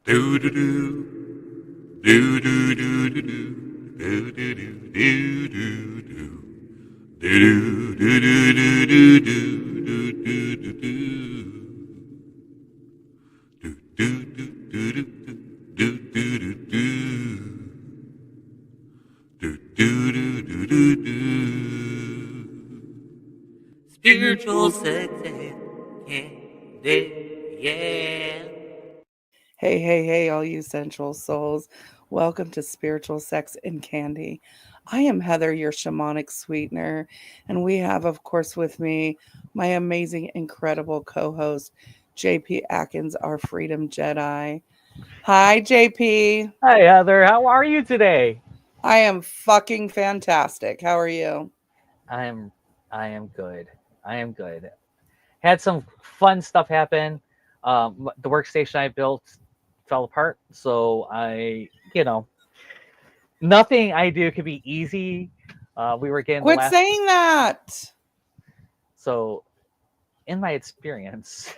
Do do do do do do do do do do do do do do do do do do do Spiritual sex and candy, yeah. Hey, hey, hey, all you sensual souls. Welcome to Spiritual Sex and Candy. I am Heather, your Shamanic Sweetener, and we have, of course, with me my amazing, incredible co host, JP Adkins, our Freedom Jedi. Hi, JP. Hi, Heather. How are you today? I am fucking fantastic. How are you? I am I am good. I am good. Had some fun stuff happen. The workstation I built fell apart, so nothing I do could be easy. We were getting the Quit last, saying that. so in my experience,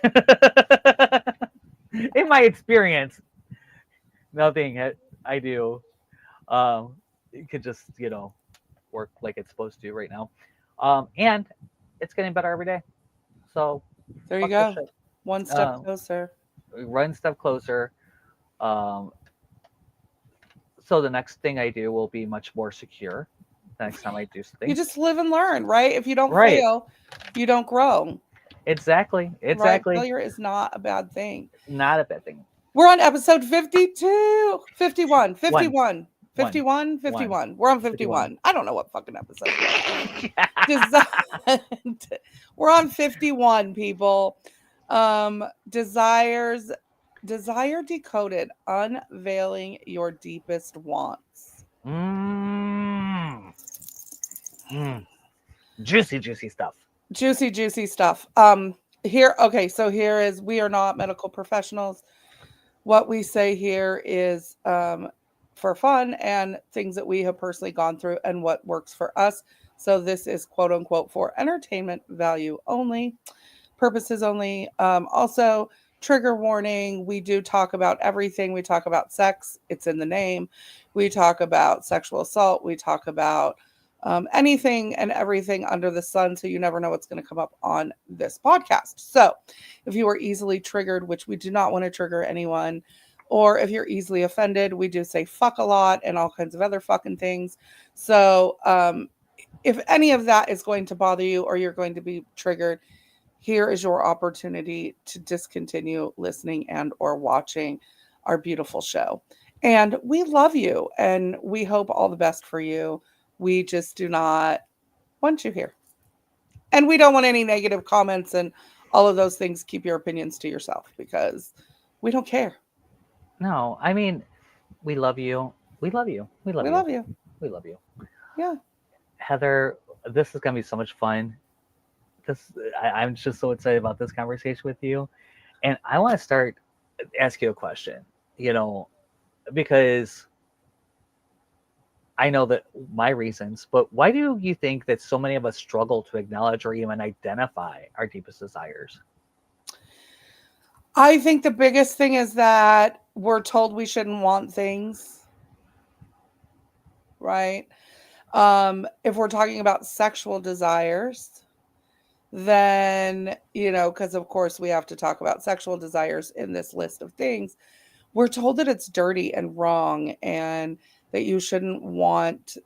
in my experience, nothing I do could just work like it's supposed to right now. And it's getting better every day. So There you fuck this go. shit. One step closer. One step closer. Um, so the next thing I do will be much more secure. The next time I do something. You just live and learn, right? If you don't Right. fail, you don't grow. Exactly. Right? Exactly. Failure is not a bad thing. Not a bad thing. We're on episode 52, 51, 51, One. 51, 51. We're on 51. I don't know what fucking episode we're on. We're on 51, people. Desire Decoded, Unveiling Your Deepest Wants. Mm. Mm. Juicy stuff. Juicy stuff. Here is, we are not medical professionals. What we say here is for fun and things that we have personally gone through and what works for us. So this is quote unquote for entertainment value only, purposes only. Also, trigger warning, we do talk about everything. We talk about sex, it's in the name. We talk about sexual assault. We talk about anything and everything under the sun. So you never know what's going to come up on this podcast. So if you are easily triggered, which we do not want to trigger anyone, or if you're easily offended, we do say fuck a lot and all kinds of other fucking things. So if any of that is going to bother you or you're going to be triggered, here is your opportunity to discontinue listening and or watching our beautiful show. And we love you and we hope all the best for you. We just do not want you here. And we don't want any negative comments and all of those things. Keep your opinions to yourself because we don't care. No, I mean, we love you. We love you. We love We you. love you. We love you. Yeah. Heather, this is gonna be so much fun. I'm just so excited about this conversation with you, and I want to start ask you a question. Because I know that my reasons, but why do you think that so many of us struggle to acknowledge or even identify our deepest desires? I think the biggest thing is that we're told we shouldn't want things, right? If we're talking about sexual desires, then, because of course we have to talk about sexual desires in this list of things, we're told that it's dirty and wrong and that you shouldn't want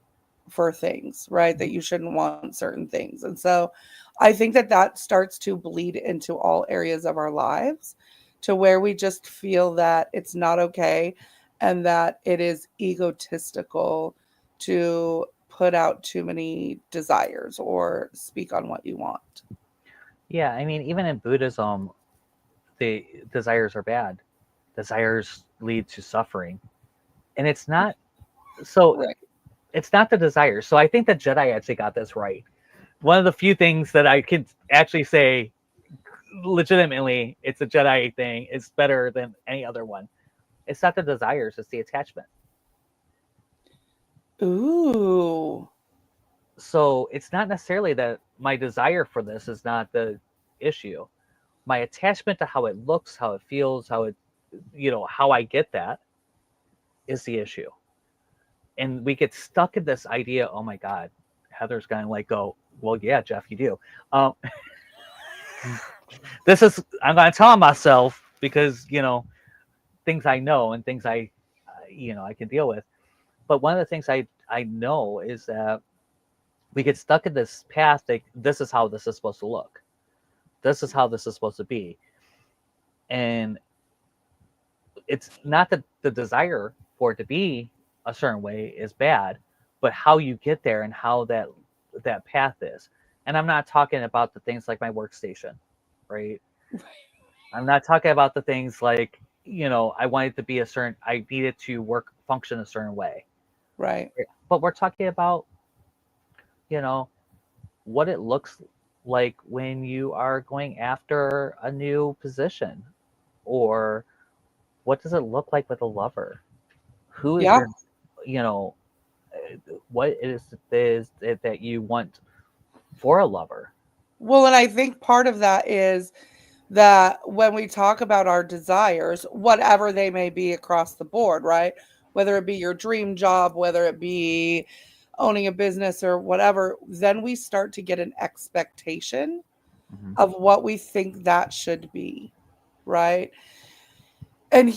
for things, right? That you shouldn't want certain things. And so I think that that starts to bleed into all areas of our lives to where we just feel that it's not okay and that it is egotistical to put out too many desires or speak on what you want. Yeah, I mean, even in Buddhism, the desires are bad. Desires lead to suffering, and it's not so. Right. It's not the desires. So I think the Jedi actually got this right. One of the few things that I can actually say legitimately, it's a Jedi thing. It's better than any other one. It's not the desires; it's the attachment. Ooh. So it's not necessarily that my desire for this is not the issue. My attachment to how it looks, how it feels, how it how I get that is the issue. And we get stuck in this idea, oh my God, Heather's going to like go, well, yeah, Jeff, you do. I'm going to tell myself because, things I know and things I can deal with. But one of the things I know is that we get stuck in this path that this is how this is supposed to look. This is how this is supposed to be. And it's not that the desire for it to be a certain way is bad, but how you get there and how that path is. And I'm not talking about the things like my workstation, right? I'm not talking about the things like, I wanted to be I needed to function a certain way. Right. But we're talking about, what it looks like when you are going after a new position, or what does it look like with a lover? Who is your, what is it that you want for a lover? Well, and I think part of that is that when we talk about our desires, whatever they may be across the board, right? Whether it be your dream job, whether it be owning a business or whatever, then we start to get an expectation of what we think that should be, right? And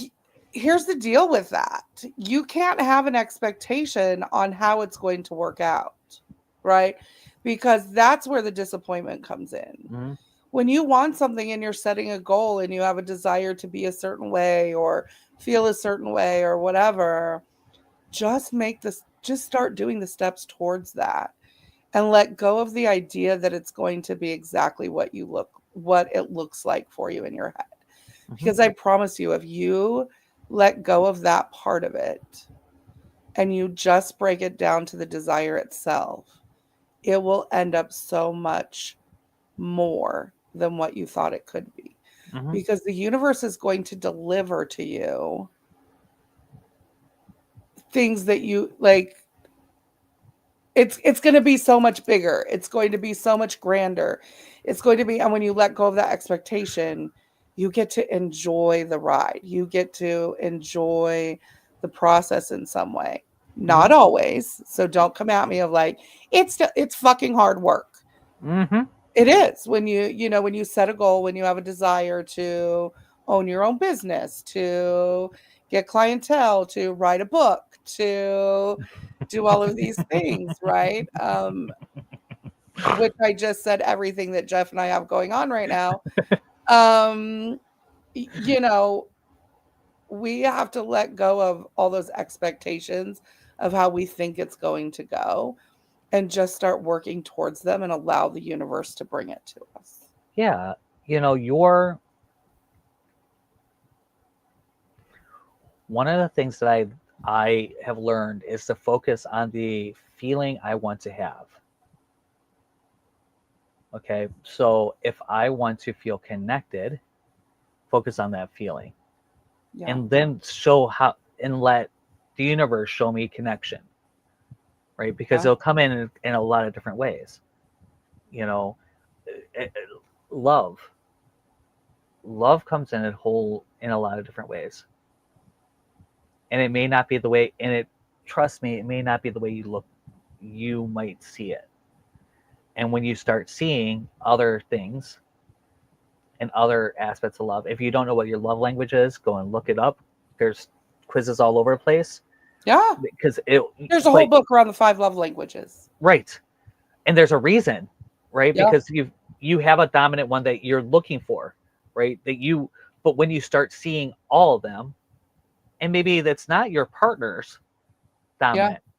here's the deal with that. You can't have an expectation on how it's going to work out, right? Because that's where the disappointment comes in. When you want something and you're setting a goal and you have a desire to be a certain way or feel a certain way or whatever, just start doing the steps towards that and let go of the idea that it's going to be exactly what it looks like for you in your head. Because I promise you, if you let go of that part of it and you just break it down to the desire itself, it will end up so much more than what you thought it could be. Because the universe is going to deliver to you things that you like. It's going to be so much bigger. It's going to be so much grander. It's going to be, and when you let go of that expectation, you get to enjoy the ride. You get to enjoy the process in some way. Not always. So don't come at me of like, it's fucking hard work. It is when when you set a goal, when you have a desire to own your own business, to get clientele, to write a book, to do all of these things, right? Which I just said everything that Jeff and I have going on right now. We have to let go of all those expectations of how we think it's going to go and just start working towards them and allow the universe to bring it to us. Yeah. One of the things that I have learned is to focus on the feeling I want to have. Okay. So if I want to feel connected, focus on that feeling. Yeah. And then let the universe show me connection. Right? Because it'll come in a lot of different ways. Love comes in a lot of different ways. And it may not be the way, trust me, it may not be the way you might see it. And when you start seeing other things and other aspects of love, if you don't know what your love language is, go and look it up. There's quizzes all over the place. Yeah. Because there's a whole book around the 5 love languages. Right. And there's a reason, right? Yeah. Because you have a dominant one that you're looking for, right? But when you start seeing all of them, and maybe that's not your partner's dominant. Yeah.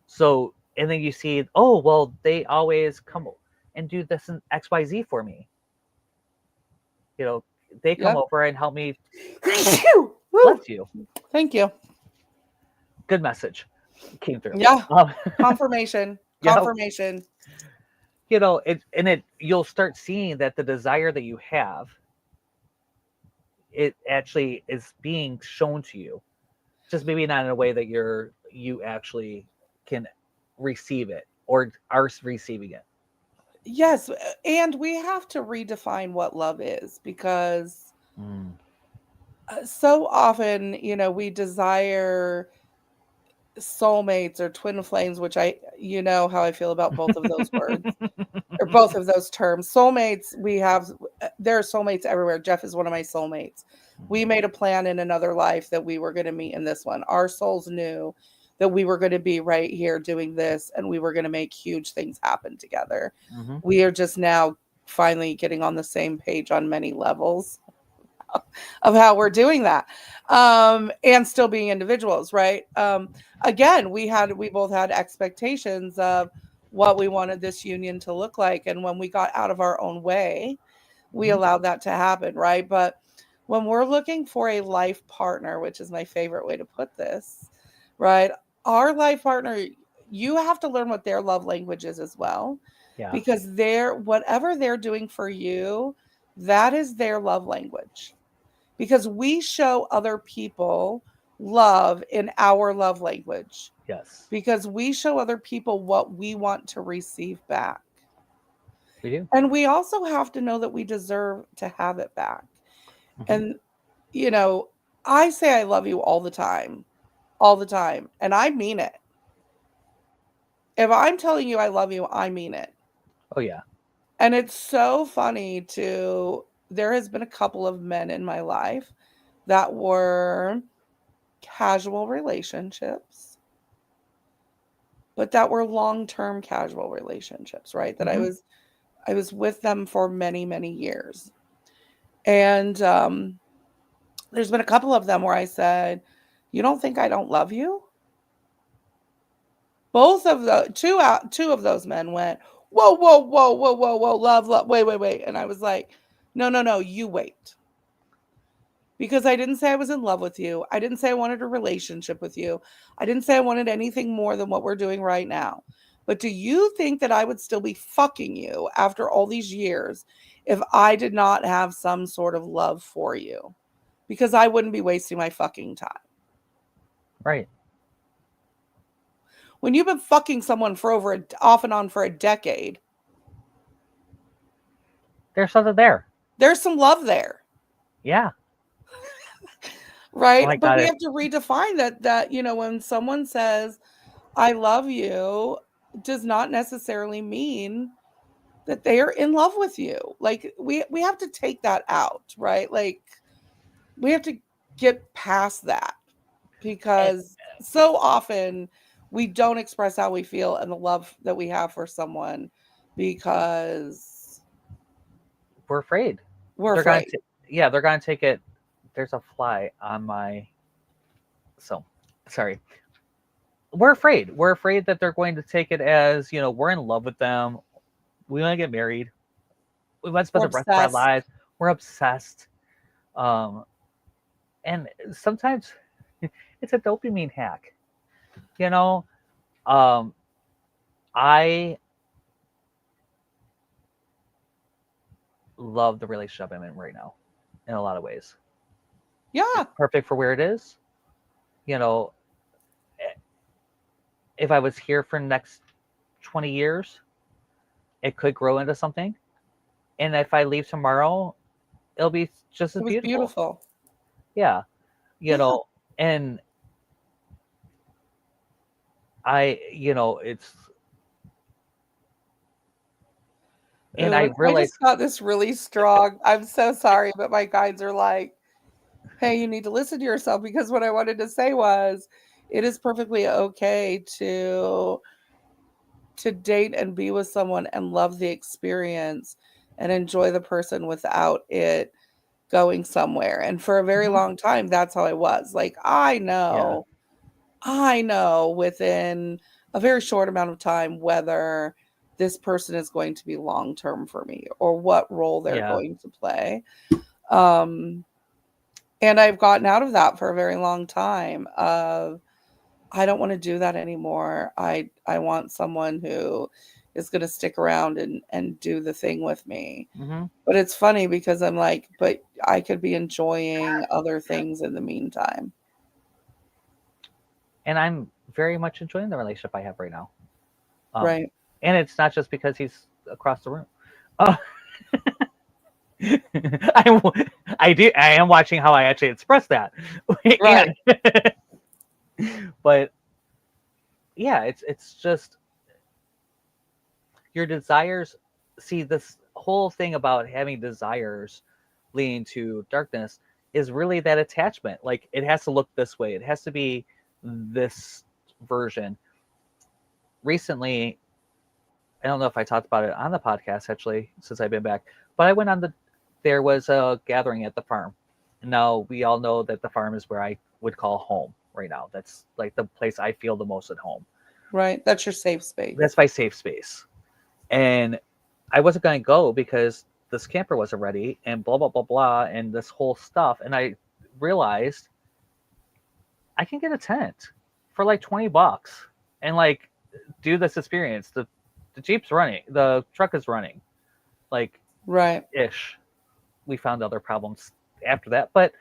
So, and then you see, oh, well, they always come and do this in XYZ for me. They come over and help me. Bless you. Thank you. Good message came through. Yeah. Confirmation. Confirmation. You'll start seeing that the desire that you have, it actually is being shown to you, just maybe not in a way that you actually can receive it or are receiving it. Yes, and we have to redefine what love is, because So often, we desire soulmates or twin flames, which you know how I feel about both of those words or both of those terms. Soulmates, there are soulmates everywhere. Jeff is one of my soulmates. We made a plan in another life that we were going to meet in this one. Our souls knew that we were going to be right here doing this, and we were going to make huge things happen together. We are just now finally getting on the same page on many levels of how we're doing that, and still being individuals, right? Again, we both had expectations of what we wanted this union to look like, and when we got out of our own way, we allowed that to happen, right? But when we're looking for a life partner, which is my favorite way to put this, right? Our life partner, you have to learn what their love language is as well, because whatever they're doing for you, that is their love language. Because we show other people love in our love language. Yes. Because we show other people what we want to receive back. We do. And we also have to know that we deserve to have it back. And, I say I love you all the time. And I mean it. If I'm telling you I love you, I mean it. Oh, yeah. And it's so funny there has been a couple of men in my life that were casual relationships, but that were long-term casual relationships, right? That I was with them for many, many years. And there's been a couple of them where I said, "You don't think I don't love you?" Both of the two of those men went, "Whoa, whoa, whoa, whoa, whoa, whoa, love, wait." And I was like, no, you wait. Because I didn't say I was in love with you. I didn't say I wanted a relationship with you. I didn't say I wanted anything more than what we're doing right now. But do you think that I would still be fucking you after all these years if I did not have some sort of love for you? Because I wouldn't be wasting my fucking time. Right. When you've been fucking someone for off and on for a decade, there's something there. There's some love there. Yeah. Right? Oh, but we have to redefine that, when someone says, "I love you," does not necessarily mean that they are in love with you. Like we have to take that out, right? Like we have to get past that, because so often we don't express how we feel and the love that we have for someone because we're afraid. We're afraid. They're going to take it. There's a fly on my. So, sorry. We're afraid. We're afraid that they're going to take it as, we're in love with them. We want to get married. We want to spend the rest of our lives. We're obsessed. And sometimes it's a dopamine hack. I love the relationship I'm in right now in a lot of ways. Yeah. It's perfect for where it is. If I was here for the next 20 years, it could grow into something. And if I leave tomorrow, it'll be just as beautiful. Yeah. And it's. And I realized. just got this really strong. I'm so sorry, but my guides are like, "Hey, you need to listen to yourself," because what I wanted to say was, it is perfectly okay to date and be with someone and love the experience and enjoy the person without it going somewhere. And for a very long time, that's how I was. Like, I know within a very short amount of time whether this person is going to be long-term for me or what role they're going to play. And I've gotten out of that for a very long time of, I don't want to do that anymore. I want someone who is going to stick around and do the thing with me. But it's funny because I'm like, but I could be enjoying other things in the meantime. And I'm very much enjoying the relationship I have right now. Right. And it's not just because he's across the room. I am watching how I actually express that. Right. But yeah, it's just your desires. See, this whole thing about having desires leading to darkness is really that attachment. Like, it has to look this way. It has to be this version. Recently, I don't know if I talked about it on the podcast actually since I've been back, but I went on there was a gathering at the farm. Now we all know that the farm is where I would call home right now. That's like the place I feel the most at home. Right. That's your safe space. That's my safe space. And I wasn't going to go because this camper wasn't ready and blah, blah, blah, blah, and this whole stuff. And I realized I can get a tent for like $20 and like do this experience. The Jeep's running, the truck is running, like Right. ish. We found other problems after that, but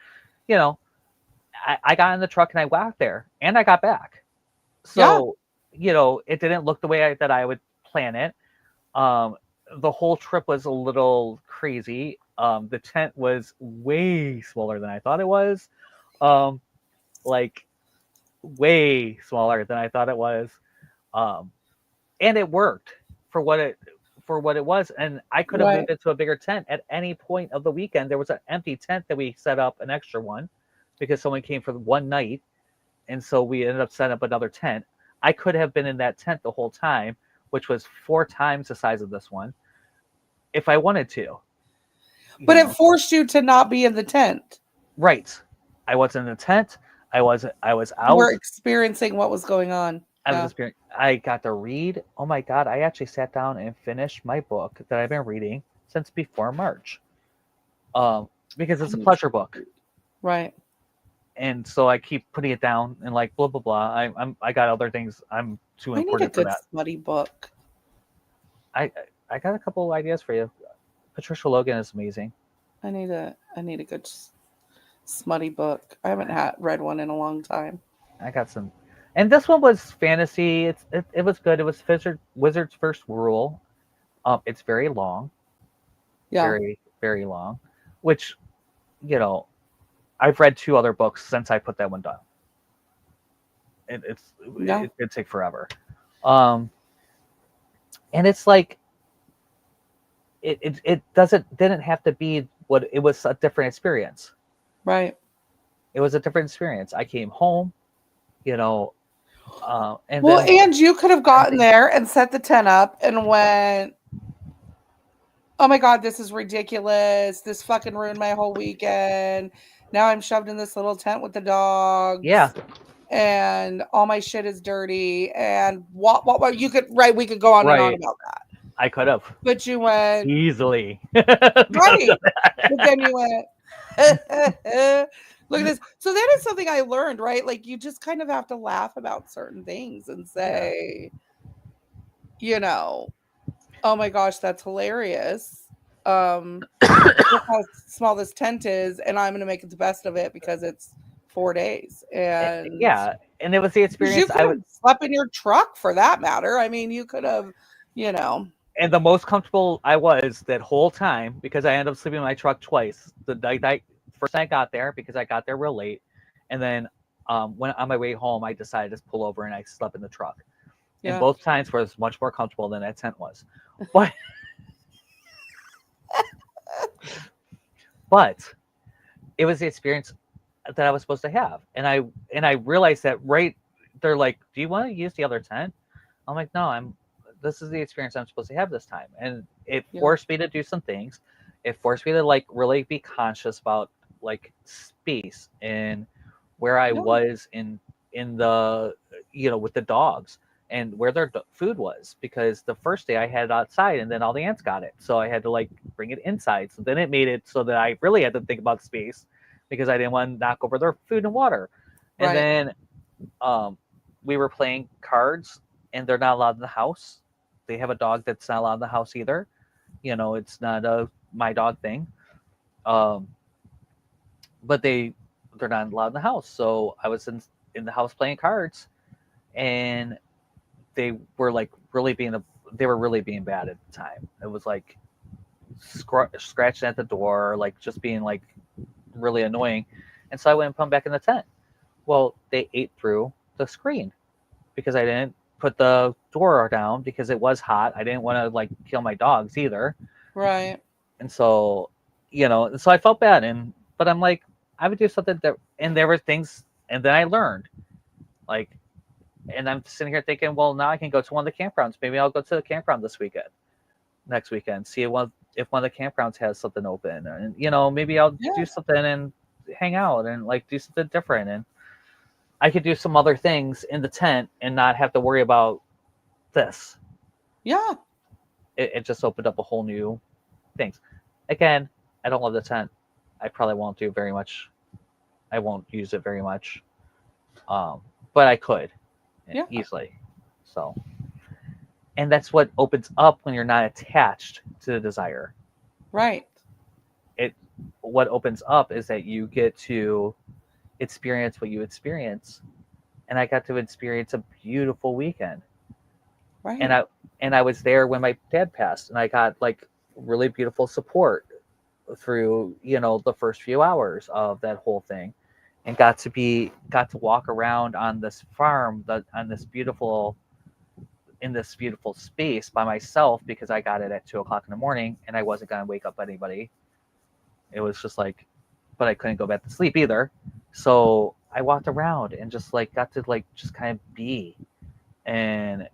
you know, I got in the truck and I got there and I got back. So, you know, it didn't look the way that I would plan it. The whole trip was a little crazy. The tent was way smaller than I thought it was. Like way smaller than I thought it was. And it worked for what it was. And I could have moved it to a bigger tent at any point of the weekend. There was an empty tent that we set up, an extra one, because someone came for one night. And so we ended up setting up another tent. I could have been in that tent the whole time, which was 4 times the size of this one, if I wanted to. But it forced you to not be in the tent. Right. I wasn't in the tent. I was out. You were experiencing what was going on. I got to read. Oh my God. I actually sat down and finished my book that I've been reading since before March. Because it's a pleasure book. Right. And so I keep putting it down and like blah blah blah. I got other things. I'm too important for that. I need a good smutty book. I got a couple of ideas for you. Patricia Logan is amazing. I need a good smutty book. I haven't read one in a long time. I got some, and this one was fantasy. It was good. It was Wizard's First Rule. It's very long. Yeah. Very, very long. Which, you know, I've read 2 other books since I put that one down. It'd take forever. And it's like it didn't have to be what it was. A different experience. Right. It was a different experience. I came home, you know, and you could have gotten there and set the tent up and went, oh my God, this is ridiculous. This fucking ruined my whole weekend. Now I'm shoved in this little tent with the dogs. Yeah. And all my shit is dirty. And what you could, right? We could go on and on about that. I could have. But you went easily. Right. But then you went, look at this. So that is something I learned, right? Like you just kind of have to laugh about certain things and say, you know, oh my gosh, that's hilarious. Look how small this tent is, and I'm going to make it the best of it because it's 4 days. And and it was the experience. You could have slept in your truck for that matter. I mean, you could have, you know. And the most comfortable I was that whole time, because I ended up sleeping in my truck twice. The night first night I got there, because I got there real late, and then when on my way home, I decided to pull over and I slept in the truck. Yeah. And both times was much more comfortable than that tent was. But it was the experience that I was supposed to have. And I realized that they're like, do you want to use the other tent? I'm like, no, this is the experience I'm supposed to have this time. And it forced me to do some things. It forced me to like really be conscious about like space and where I was in the, you know, with the dogs and where their food was, because the first day I had it outside and then all the ants got it. So I had to like bring it inside. So then it made it so that I really had to think about space because I didn't want to knock over their food and water. And then we were playing cards and they're not allowed in the house. They have a dog that's not allowed in the house either. You know, it's not a my dog thing. But they're not allowed in the house. So I was in the house playing cards, and they were like really being bad at the time. It was like scratching at the door, like just being like really annoying. And so I went and put them back in the tent. Well, they ate through the screen because I didn't put the door down because it was hot. I didn't want to like kill my dogs either. Right. And so, so I felt bad. But I'm like, I would do something that, and there were things, and then I learned, like, and I'm sitting here thinking, well, now I can go to one of the campgrounds. Maybe I'll go to the campground next weekend, see if one of the campgrounds has something open, and maybe I'll do something and hang out and like do something different, and I could do some other things in the tent and not have to worry about this. Yeah. It just opened up a whole new things. Again, I don't love the tent. I probably won't do very much. I won't use it very much. But I could easily. So, and that's what opens up when you're not attached to the desire. Right. What opens up is that you get to experience what you experience, and I got to experience a beautiful weekend. Right. And I was there when my dad passed, and I got like really beautiful support through the first few hours of that whole thing, and got to walk around on this farm in this beautiful space by myself because I got it at 2:00 in the morning and I wasn't going to wake up anybody. It was just like, but I couldn't go back to sleep either. So I walked around and just like got to like just kind of be. And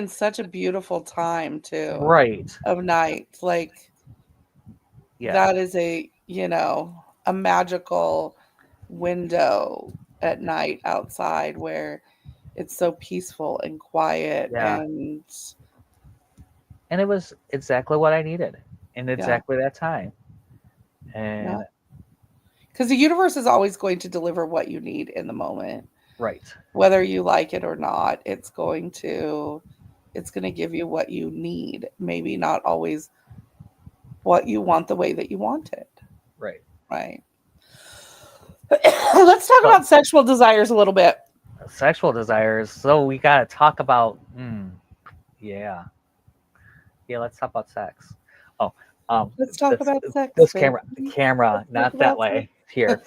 such a beautiful time too. Right. Of night. Like that is a magical window at night outside where it's so peaceful and quiet and it was exactly what I needed in exactly that time. And because the universe is always going to deliver what you need in the moment. Right. Whether you like it or not, it's going to give you what you need. Maybe not always what you want the way that you want it. Right. Right. Let's talk about sexual desires a little bit. Sexual desires. So we got to talk about, let's talk about sex. Let's talk about sex. This camera, not that way. Here.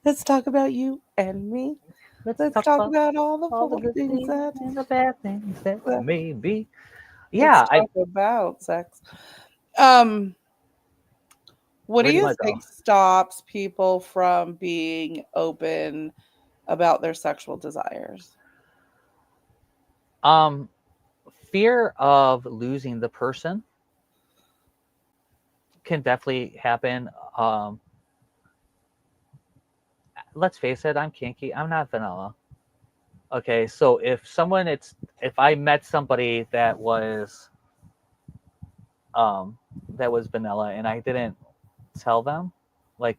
Let's talk about you and me. Let's talk about all the good things and the bad things that may be. Let's talk about sex. What do you think stops people from being open about their sexual desires? Fear of losing the person can definitely happen. Let's face it, I'm kinky. I'm not vanilla. Okay, so if I met somebody that was vanilla and I didn't tell them, like,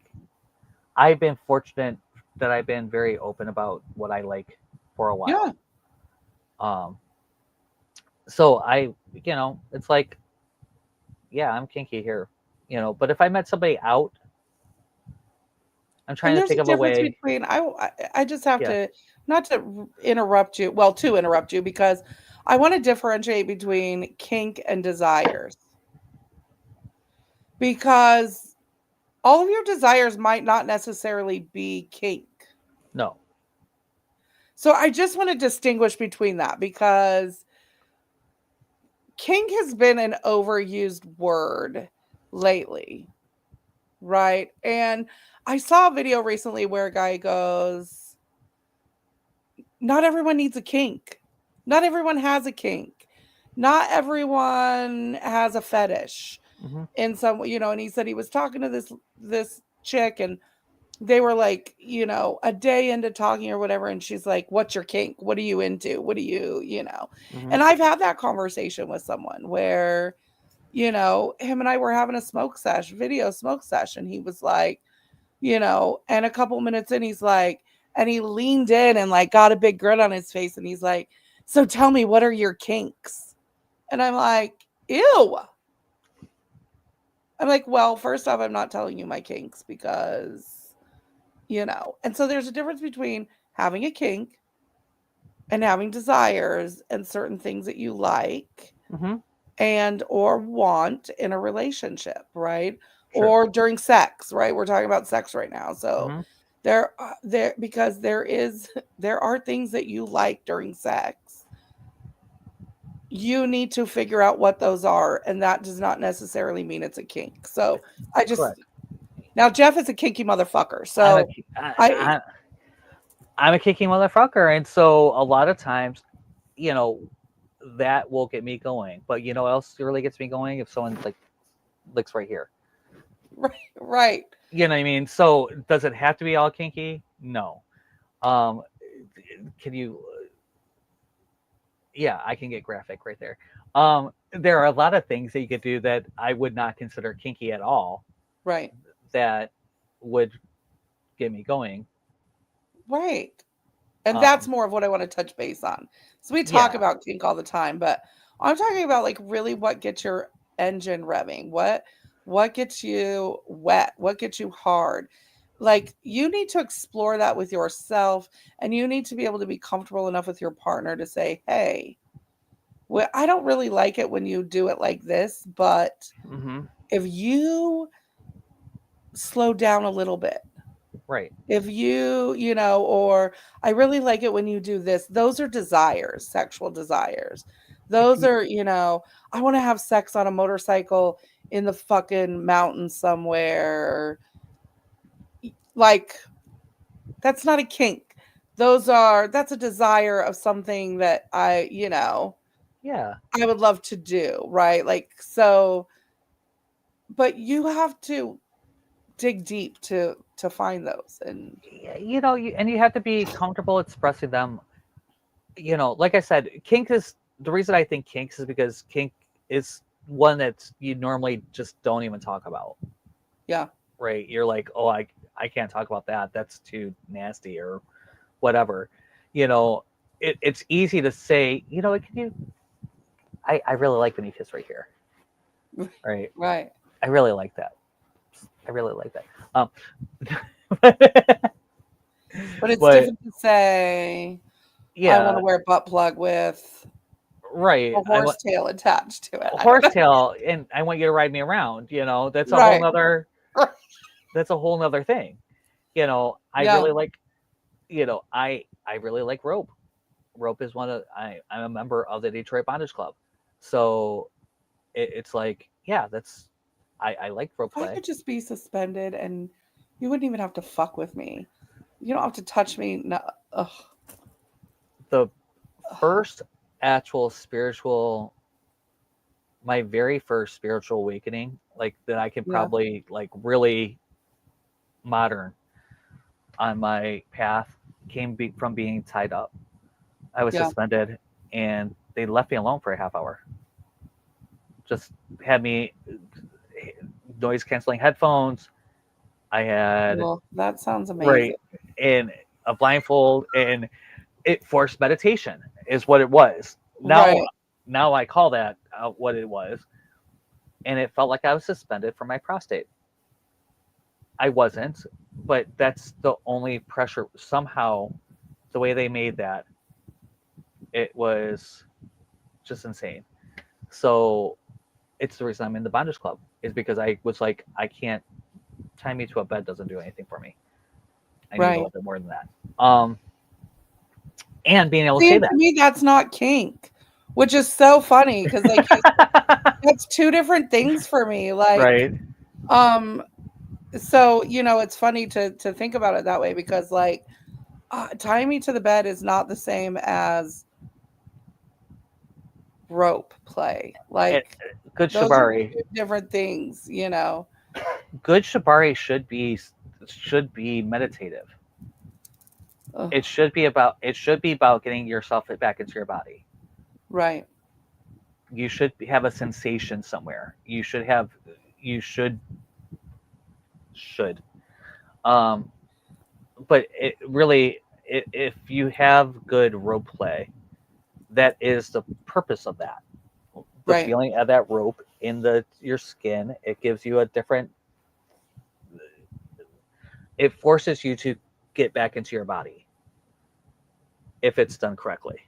I've been fortunate that I've been very open about what I like for a while. So it's like, I'm kinky here, but if I met somebody out, I'm trying to think of a way between I just have to, not to interrupt you, to interrupt you, because I want to differentiate between kink and desires, because all of your desires might not necessarily be kink. No. So I just want to distinguish between that, because kink has been an overused word lately, right? And I saw a video recently where a guy goes, not everyone needs a kink. Not everyone has a kink. Not everyone has a fetish. Mm-hmm. In some, and he said he was talking to this chick, and they were like, a day into talking or whatever, and she's like, what's your kink? What are you into? What do you, Mm-hmm. And I've had that conversation with someone where, him and I were having a video smoke session. He was like, and a couple minutes in, he's like, and he leaned in and like got a big grin on his face, and he's like, so tell me, what are your kinks? And I'm like, ew. I'm like, well, first off, I'm not telling you my kinks because, and so there's a difference between having a kink and having desires and certain things that you like. Mm-hmm. and or want in a relationship, right? Sure. Or during sex, right? We're talking about sex right now. So Mhm. because there are things that you like during sex. You need to figure out what those are, and that does not necessarily mean it's a kink. So I just Correct. now Jeff is a kinky motherfucker. I'm a So ki- I I'm a kicking motherfucker, and so a lot of times, you know, that will get me going. But you know what else really gets me going? If someone like licks right here. right. You know what I mean? So does it have to be all kinky? No. Um, can you? Yeah, I can get graphic right there. There are a lot of things that you could do that I would not consider kinky at all Right. that would get me going. Right. And that's Um, more of what I want to touch base on. So we talk yeah, about kink all the time, but I'm talking about like really what gets your engine revving. What gets you wet? What gets you hard? Like you need to explore that with yourself, and you need to be able to be comfortable enough with your partner to say, "Hey, well, I don't really like it when you do it like this, but hmm if you slow down a little bit, right. if you know, or I really like it when you do this." Those are desires, sexual desires. Those Y- are, I want to have sex on a motorcycle in the fucking mountains somewhere. Like, that's not a kink. That's a desire of something that Yeah, I would love to do, right? Like, so, but you have to dig deep to find those. And and you have to be comfortable expressing them. Like I said, kink is the reason I think kinks is because kink is one that you normally just don't even talk about, yeah, right? You're like, oh, I can't talk about that. That's too nasty or whatever. You know, it's easy to say, can you? I really like when you kiss right here, right? right. I really like that. I really like that. But it's But different to say, I want yeah, to wear a butt plug with right. a horse tail attached to it. A I don't know. horsetail, and I want you to ride me around. That's a whole Right. nother. That's a whole nother thing. I Yeah. really like. I really like rope. Rope is one of I'm a member of the Detroit Bondage Club, so it's like yeah, I like rope I play. could just be suspended and you wouldn't even have to fuck with me. You don't have to touch me. No. Ugh. The Ugh. first actual spiritual, my very first spiritual awakening, like that I can Yeah. probably like really modern on my path came from being tied up. I was Yeah. suspended, and they left me alone for a half hour. Just had me noise canceling headphones. I had Well, that sounds amazing. right in a blindfold, and it forced meditation is what it was. Now, Right. now I call that what it was, and it felt like I was suspended from my prostate. I wasn't, but that's the only pressure. Somehow, the way they made that, it was just insane. So it's the reason I'm in the bondage club is because I was like, I can't tie me to a bed doesn't do anything for me. I need a Right. little bit more than that. Um, and being able to See, say and to me, that's not kink, which is so funny because, like you said, that. that's two different things for me. Like, Right. um, so it's funny to think about it that way because, like, tying me to the bed is not the same as rope play. It, Like, good those are shibari. two different things. Good shibari should be meditative. Ugh, It should be about getting yourself back into your body. right. You should have a sensation somewhere. You should um but it really if you have good rope play, that is the purpose of that. The Right. feeling of that rope in your skin, it gives you a different, it forces you to get back into your body if it's done correctly.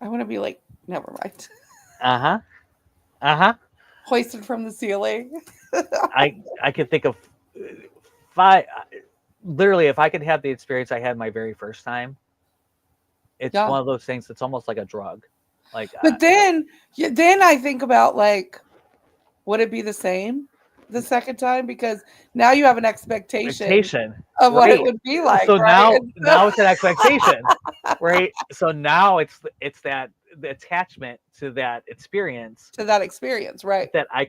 I want to be like, never mind. Uh-huh. hoisted from the ceiling. I could think of five. Literally, if I could have the experience I had my very first time, it's Yeah. one of those things that's almost like a drug. Like, But then I think about, like, would it be the same the second time? Because now you have an expectation of what it would be like, So right? now it's an expectation, right? So now it's that the attachment to that experience to that experience, right? that I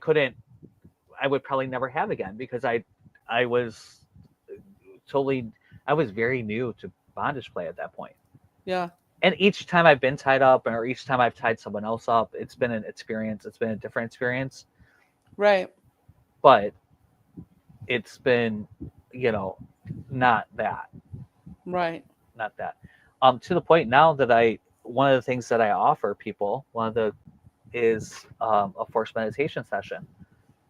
would probably never have again, because I was very new to bondage play at that point. Yeah. And each time I've been tied up, or each time I've tied someone else up, it's been an experience. It's been a different experience. Right. But it's been, not that. Right. Not that. To the point now that one of the things that I offer people, is a forced meditation session.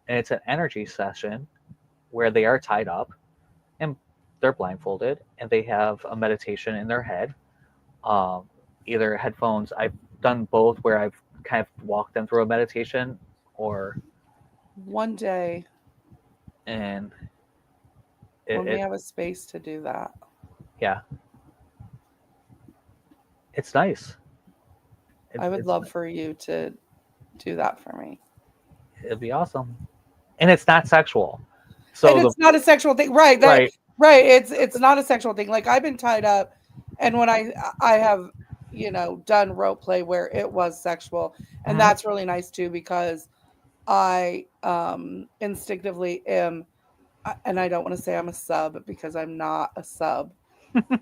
And it's an energy session where they are tied up and they're blindfolded and they have a meditation in their head. Either headphones. I've done both, where I've kind of walked them through a meditation, or one day, and when we have a space to do that. Yeah. It's nice. I would love for you to do that for me. It'd be awesome. And it's not sexual. So and it's not a sexual thing. Right. Right. Right. It's not a sexual thing. Like, I've been tied up, and when I have, done rope play where it was sexual, and that's really nice too, because I instinctively am, and I don't want to say I'm a sub, because I'm not a sub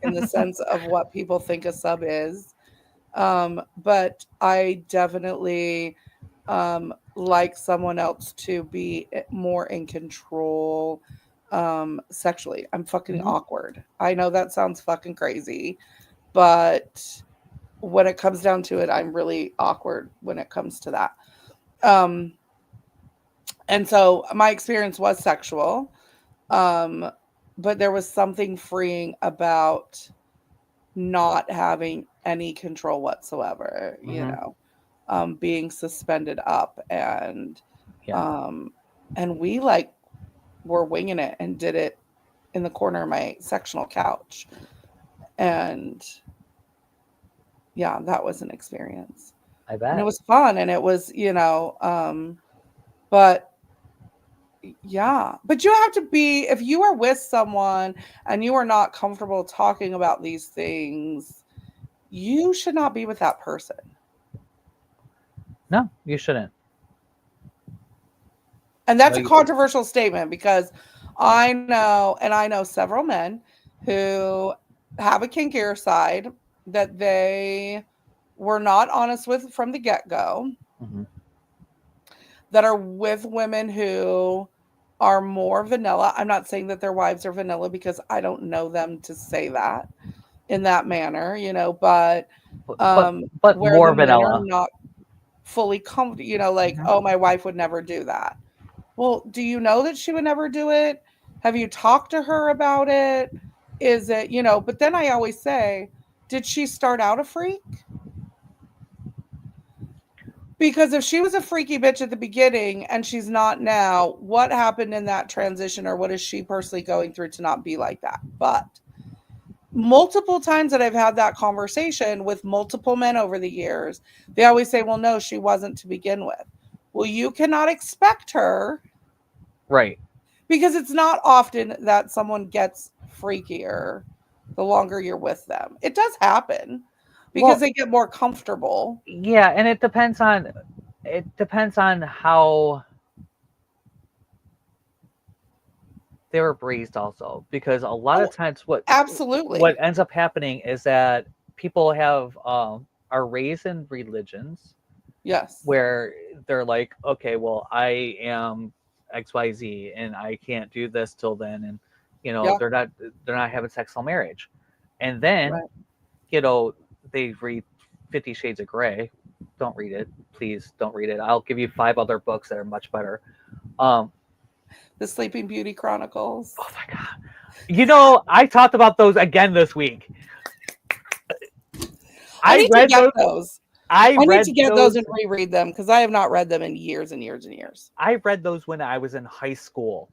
in the sense of what people think a sub is. But I definitely like someone else to be more in control sexually. I'm fucking awkward. I know that sounds fucking crazy, but when it comes down to it, I'm really awkward when it comes to that. And so my experience was sexual, but there was something freeing about not having any control whatsoever, being suspended up, and we were winging it and did it in the corner of my sectional couch. And yeah, that was an experience. I bet. And it was fun, and it was, but yeah, but you have to be, if you are with someone and you are not comfortable talking about these things, you should not be with that person. No, you shouldn't. And that's a controversial statement, because I know several men who have a kinkier side that they were not honest with from the get-go, that are with women who are more vanilla. I'm not saying that their wives are vanilla, because I don't know them to say that in that manner, but where more the men vanilla. are not fully comfortable, like, oh, my wife would never do that. Well, do you know that she would never do it? Have you talked to her about it? Is it, but then I always say, did she start out a freak? Because if she was a freaky bitch at the beginning and she's not now, what happened in that transition, or what is she personally going through to not be like that? But multiple times that I've had that conversation with multiple men over the years, they always say, well, no, she wasn't to begin with. Well, you cannot expect her. Right. Because it's not often that someone gets freakier the longer you're with them. It does happen, because they get more comfortable. Yeah, and it depends on how they were raised also, because a lot of times what ends up happening is that people are raised in religions, yes, where they're like, okay, well, I am XYZ and I can't do this till then, and they're not having sex till marriage, and then they read 50 Shades of Grey. Don't read it, please. Don't read it. I'll give you 5 other books that are much better. The Sleeping Beauty Chronicles. Oh my God! I talked about those again this week. I read those. I need read to get those and reread them because I have not read them in years and years and years. I read those when I was in high school,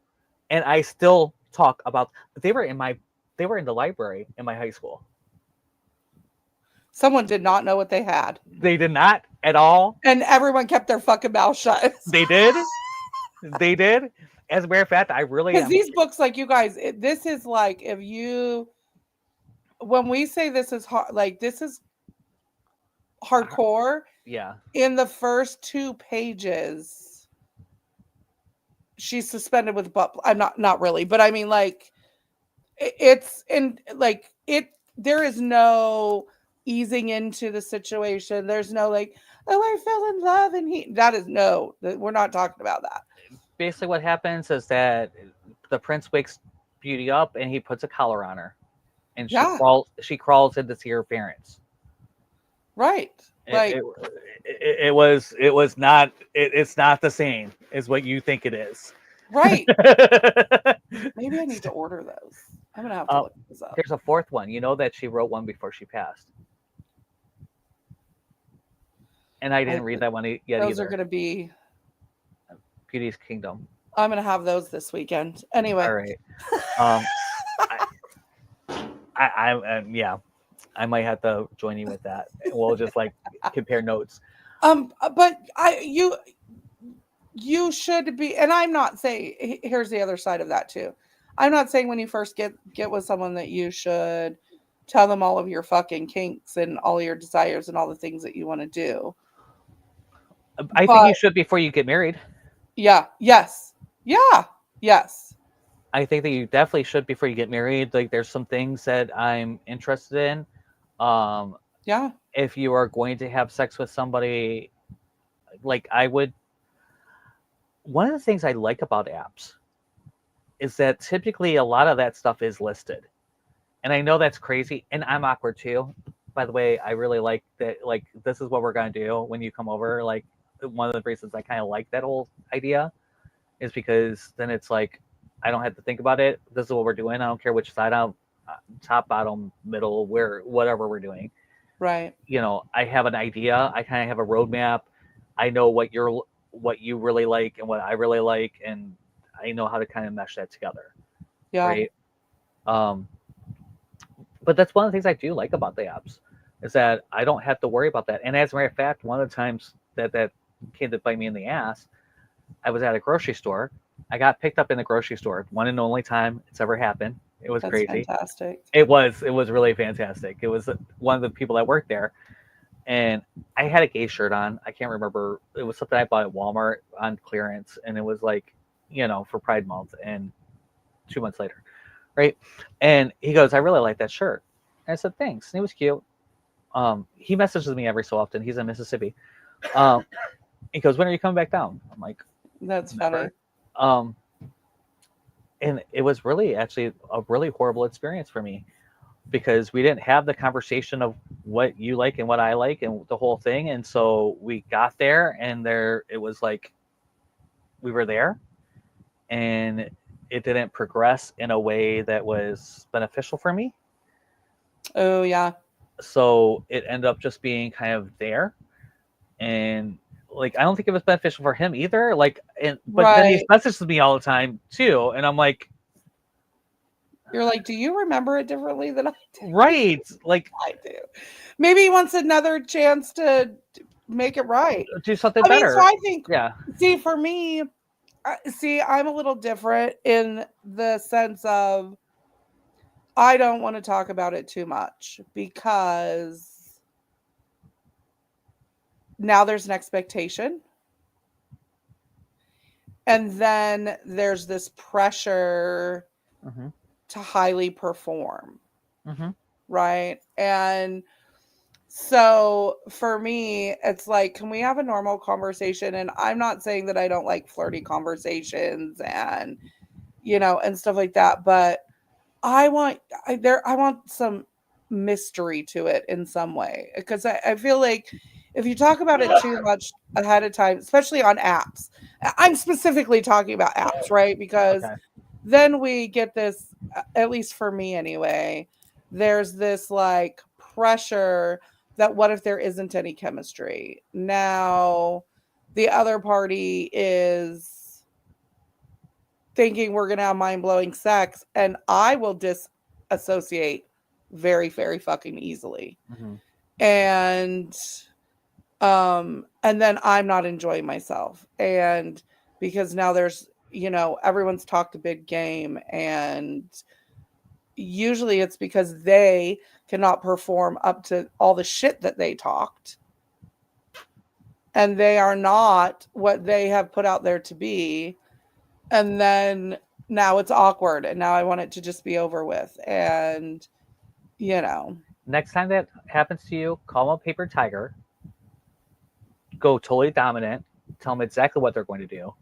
and I still talk about. They were in the library in my high school. Someone did not know what they had. They did not at all. And everyone kept their fucking mouth shut. They did. They did. As a matter of fact, I really because these books, like you guys, this is like when we say this is hard, like this is hardcore. Yeah. In the first 2 pages, she's suspended with butt. I'm not really, but I mean, like it's in like it. There is no easing into the situation. There's no like, oh, I fell in love, and that is no. We're not talking about that. Basically, what happens is that the prince wakes Beauty up, and he puts a collar on her, and she crawls in to see her parents. Right. Like it's not the same as what you think it is. Right. Maybe I need to order those. I'm gonna have to look this up. There's a 4th one. You know that she wrote one before she passed. And I didn't read that one yet either. Those are gonna be Beauty's Kingdom. I'm gonna have those this weekend. Anyway. All right. Yeah. I might have to join you with that. We'll just like compare notes. But you should be, and I'm not saying, here's the other side of that too. I'm not saying when you first get with someone that you should tell them all of your fucking kinks and all your desires and all the things that you want to do. I think you should before you get married. Yeah. Yes. Yeah. Yes. I think that you definitely should before you get married. Like there's some things that I'm interested in. Yeah. If you are going to have sex with somebody, like I would. One of the things I like about apps is that typically a lot of that stuff is listed. And I know that's crazy. And I'm awkward too. By the way, I really like that. Like, this is what we're going to do when you come over. Like, one of the reasons I kind of like that whole idea is because then it's like, I don't have to think about it. This is what we're doing. I don't care which side I'm top, bottom, middle, whatever we're doing. Right. You know, I have an idea. I kind of have a roadmap. I know what you really like and what I really like, and I know how to kind of mesh that together. Yeah. Right. But that's one of the things I do like about the apps is that I don't have to worry about that. And as a matter of fact, one of the times that came to bite me in the ass, I was at a grocery store. I got picked up in the grocery store. One and only time it's ever happened. It was crazy. Fantastic. It was really fantastic. It was one of the people that worked there. And I had a gay shirt on. I can't remember. It was something I bought at Walmart on clearance. And it was like, you know, for Pride Month. And 2 months later. Right. And he goes, I really like that shirt. And I said, thanks. And he was cute. He messages me every so often. He's in Mississippi. He goes, when are you coming back down? I'm like, that's funny. And it was really actually a really horrible experience for me because we didn't have the conversation of what you like and what I like and the whole thing. And so we got there and it was like, we were there and it didn't progress in a way that was beneficial for me. Oh yeah. So it ended up just being kind of there. And like, I don't think it was beneficial for him either. Like, but then he messages me all the time too. And I'm like, you're like, do you remember it differently than I do? Right. Like I do. Maybe he wants another chance to make it right. Do something better. So I think, yeah. See, for me, I'm a little different in the sense of I don't want to talk about it too much because now there's an expectation. And then there's this pressure to highly perform. Right. And so for me, it's like, can we have a normal conversation? And I'm not saying that I don't like flirty conversations and, you know, and stuff like that, but I want some mystery to it in some way, because I feel like if you talk about it too much ahead of time, especially on apps, I'm specifically talking about apps, right? Because then we get this, at least for me anyway, there's this like pressure that what if there isn't any chemistry? Now, the other party is thinking we're going to have mind-blowing sex, and I will disassociate very, very fucking easily. Mm-hmm. And then I'm not enjoying myself. And because now there's, everyone's talked a big game, and usually it's because they cannot perform up to all the shit that they talked. And they are not what they have put out there to be. And then now it's awkward, and now I want it to just be over with. And, Next time that happens to you, call them a paper tiger. Go totally dominant. Tell them exactly what they're going to do.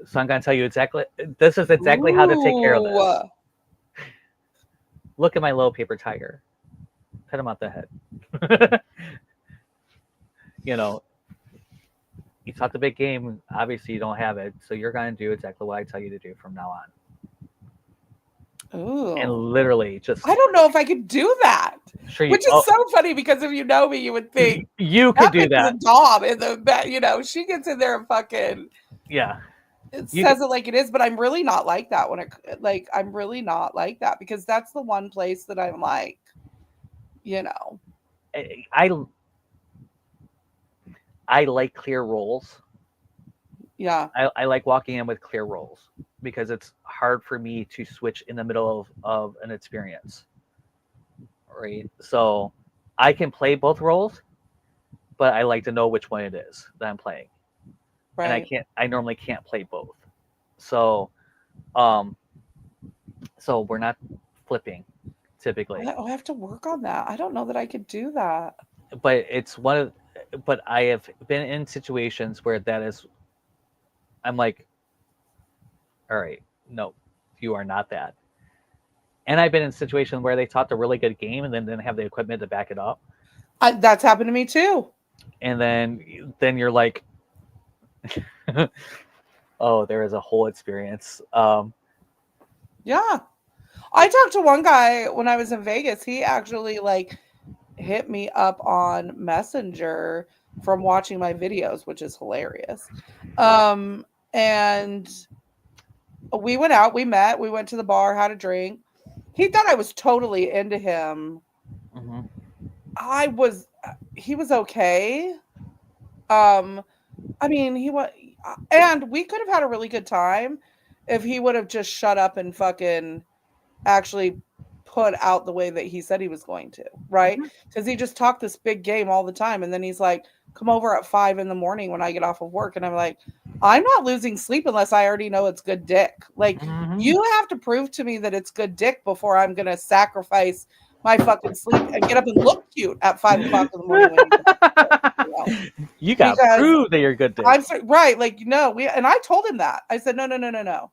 So I'm going to tell you exactly, this is exactly how to take care of this. Look at my little paper tiger. Pet him on the head. You talked a big game. Obviously, you don't have it. So you're going to do exactly what I tell you to do from now on. Ooh. And literally just... I don't know if I could do that. Sure, which is so funny, because if you know me, you would think you could do that. The Dom in the bed, she gets in there and fucking... Yeah. It says it like it is, but I'm really not like that I'm really not like that, because that's the one place that I'm like, I like clear roles. Yeah. I like walking in with clear roles, because it's hard for me to switch in the middle of an experience. Right. So I can play both roles, but I like to know which one it is that I'm playing. Right. And I normally can't play both. So so we're not flipping typically. I have to work on that. I don't know that I could do that. But but I have been in situations where I'm like, all right, no, you are not that. And I've been in situations where they talked a really good game and then didn't have the equipment to back it up. That's happened to me too. And then you're like, oh, there is a whole experience. Yeah. I talked to one guy when I was in Vegas. He actually hit me up on Messenger from watching my videos, which is hilarious. And we went out, we met, we went to the bar, had a drink. He thought I was totally into him. Mm-hmm. He was okay. I mean, and we could have had a really good time if he would have just shut up and fucking actually put out the way that he said he was going to, right? Because he just talked this big game all the time, and then he's like, come over at 5 a.m. when I get off of work. And I'm like, I'm not losing sleep unless I already know it's good dick. You have to prove to me that it's good dick before I'm gonna sacrifice my fucking sleep and get up and look cute at 5 o'clock in the morning. You got to prove that you're good dick. Right. And I told him that. I said, no.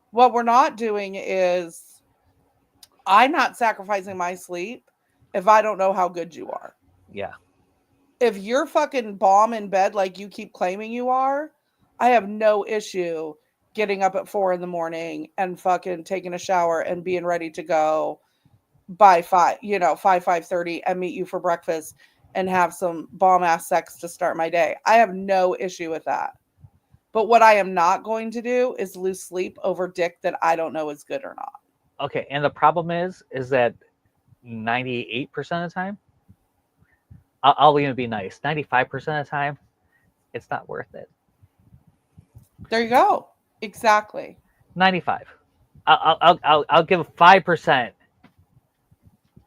What we're not doing is, I'm not sacrificing my sleep if I don't know how good you are. Yeah. If you're fucking bomb in bed like you keep claiming you are, I have no issue getting up at 4 a.m. and fucking taking a shower and being ready to go by 5:30 and meet you for breakfast and have some bomb ass sex to start my day. I have no issue with that. But what I am not going to do is lose sleep over dick that I don't know is good or not. Okay, and the problem is that 98% of the time, I'll even be nice. 95% of the time, it's not worth it. There you go. Exactly. 95. I'll give 5%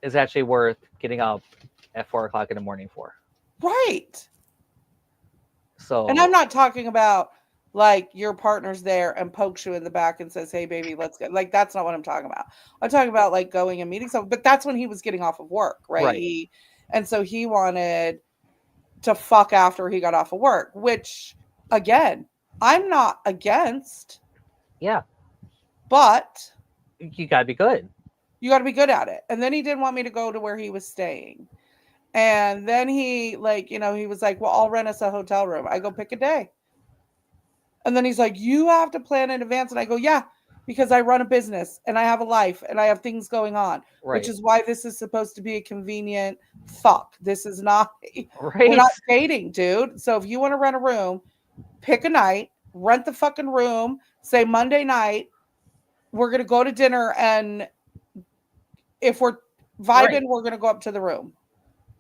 is actually worth getting up at 4 o'clock in the morning for. Right. So. And I'm not talking about your partner's there and pokes you in the back and says, hey baby, let's go. That's not what I'm talking about. I'm talking about going and meeting someone, but that's when he was getting off of work, right? And so he wanted to fuck after he got off of work, which again, I'm not against. Yeah. But you gotta be good. You got to be good at it. And then he didn't want me to go to where he was staying. And then he he was like, well, I'll rent us a hotel room. I go, pick a day. And then he's like, you have to plan in advance. And I go, yeah, because I run a business and I have a life and I have things going on, which is why this is supposed to be a convenient fuck, this is not, we're Right. not dating, dude. So if you want to rent a room, pick a night, rent the fucking room, say Monday night, we're going to go to dinner, and if we're vibing, Right. we're going to go up to the room.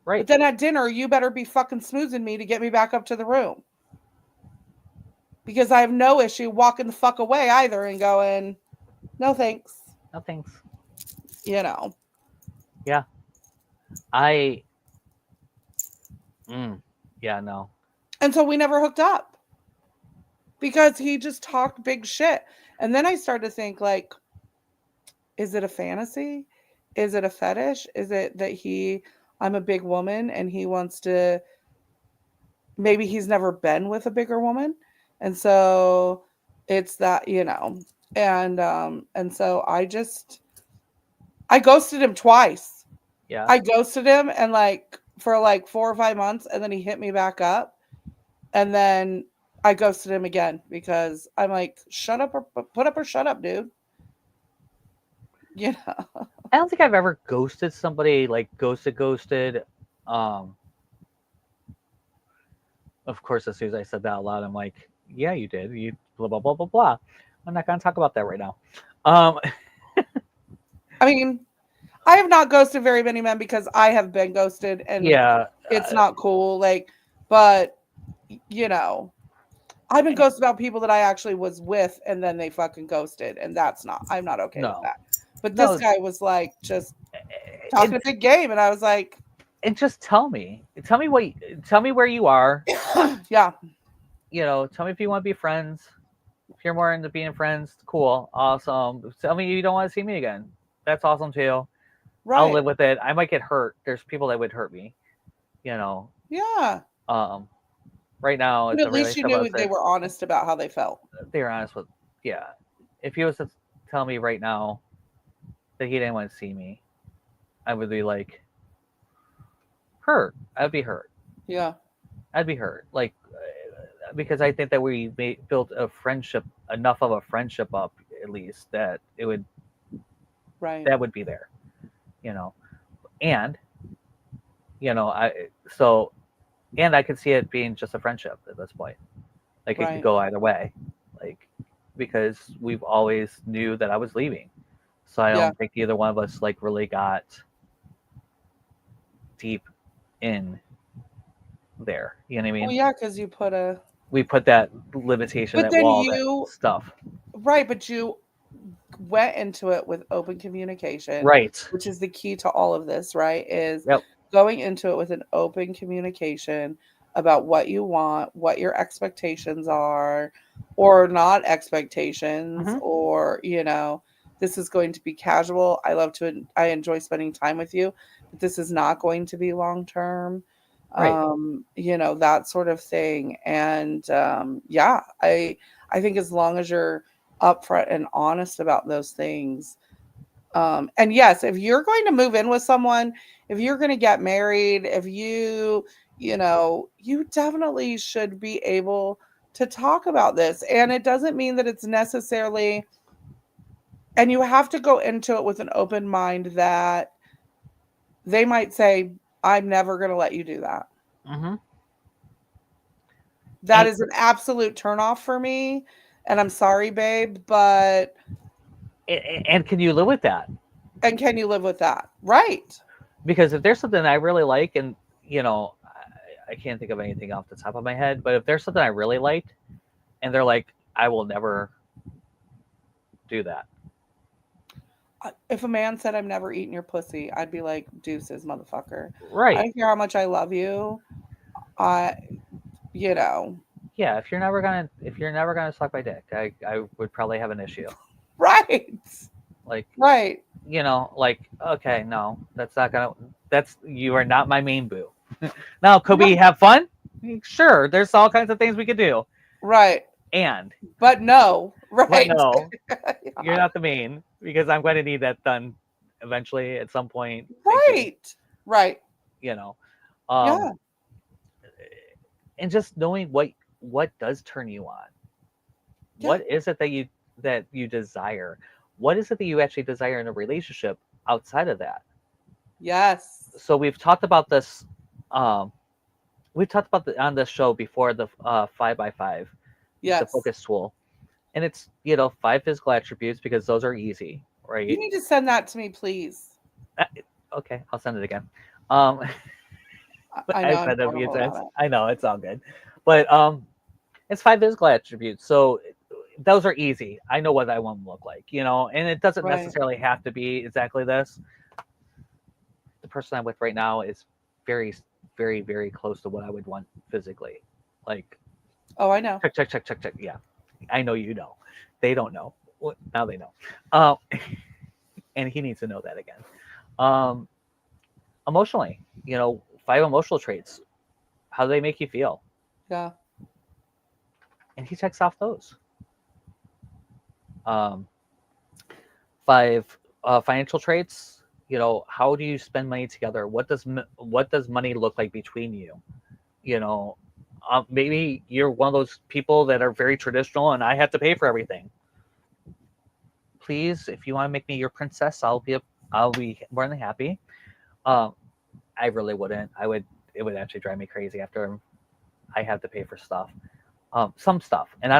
But Right. then at dinner, you better be fucking smoozing me to get me back up to the room. Because I have no issue walking the fuck away either and going, no thanks. No thanks. You know. Yeah. Yeah, no. And so we never hooked up. Because he just talked big shit. And then I started to think, like, is it a fantasy? Is it a fetish? Is it that I'm a big woman and he wants to, maybe he's never been with a bigger woman. And so it's that, you know, and so I ghosted him twice. Yeah. I ghosted him and like for like 4 or 5 months, and then he hit me back up. And then I ghosted him again because I'm like, shut up or put up or shut up, dude. You know. I don't think I've ever ghosted somebody, like ghosted. Of course, as soon as I said that out loud, I'm like, yeah, you did. You blah blah blah blah blah. I'm not gonna talk about that right now. I mean, I have not ghosted very many men because I have been ghosted, and yeah, it's not cool. Like, but you know, I've been ghosted about people that I actually was with, and then they fucking ghosted, and I'm not okay with that. But this guy was like just talking a big game, and I was like, and just tell me where you are. Yeah. You know, tell me if you want to be friends. If you're more into being friends, cool, awesome. Tell me you don't want to see me again. That's awesome too. Right. I'll live with it. I might get hurt. There's people that would hurt me. You know. Yeah. Right now, but at least you knew they were honest about how they felt. They were honest with, yeah. If he was to tell me right now that he didn't want to see me, I would be like hurt. I'd be hurt. Yeah. I'd be hurt. Like, because I think that we built a friendship, enough of a friendship up, at least, that it would, that would be there, you know. And, you know, and I could see it being just a friendship at this point. Like, it could go either way. Like, because we've always knew that I was leaving. So I don't think either one of us, like, really got deep in there. You know what I mean? Well, yeah, because we put that limitation, that wall, that stuff. Right, but you went into it with open communication. Right. Which is the key to all of this, right? Is going into it with an open communication about what you want, what your expectations are, or not expectations, or, you know, this is going to be casual. I enjoy spending time with you, but this is not going to be long-term. You know, that sort of thing. And I think as long as you're upfront and honest about those things, and yes, if you're going to move in with someone, if you're going to get married, if you know, you definitely should be able to talk about this. And it doesn't mean that it's necessarily, and you have to go into it with an open mind that they might say, I'm never going to let you do that. That is an absolute turnoff for me. And I'm sorry, babe, but... And can you live with that? And can you live with that? Right. Because if there's something I really like, and, you know, I can't think of anything off the top of my head, but if there's something I really liked, and they're like, I will never do that. If a man said, I'm never eating your pussy, I'd be like, deuces, motherfucker. Right. I don't care how much I love you. You know. Yeah, if you're never gonna suck my dick, I would probably have an issue. Right. Like, right. You know, like, okay, no, you are not my main boo. Now, could we have fun? Sure, there's all kinds of things we could do. Right. But no. Right. But no, you're not the main, because I'm going to need that done eventually at some point. Right. Right. You know. Yeah. And just knowing what does turn you on. Yeah. What is it that you desire? What is it that you actually desire in a relationship outside of that? Yes. So we've talked about this. We've talked about on this show before the 5x5, the Yes. focus tool, and it's 5 physical attributes because those are easy, You right? need to send that to me, please. Okay, I'll send it again. Um, I know I I'm sent it a few horrible times. about it. I know it's all good, but it's 5 physical attributes, so those are easy. I know what I want to look like, and it doesn't Right. necessarily have to be exactly this. The person I'm with right now is very, very, very close to what I would want physically. Like, Oh, I know. check. Yeah, I know you know. They don't know. Well, now they know. Um, and he needs to know that again. Um, Emotionally, 5 emotional traits. How do they make you feel? Yeah. And he checks off those. 5 financial traits. How do you spend money together? What does money look like between you? Maybe you're one of those people that are very traditional, and I have to pay for everything. Please, if you want to make me your princess, I'll be more than happy. I really wouldn't. It would actually drive me crazy after I have to pay for stuff. Some stuff, and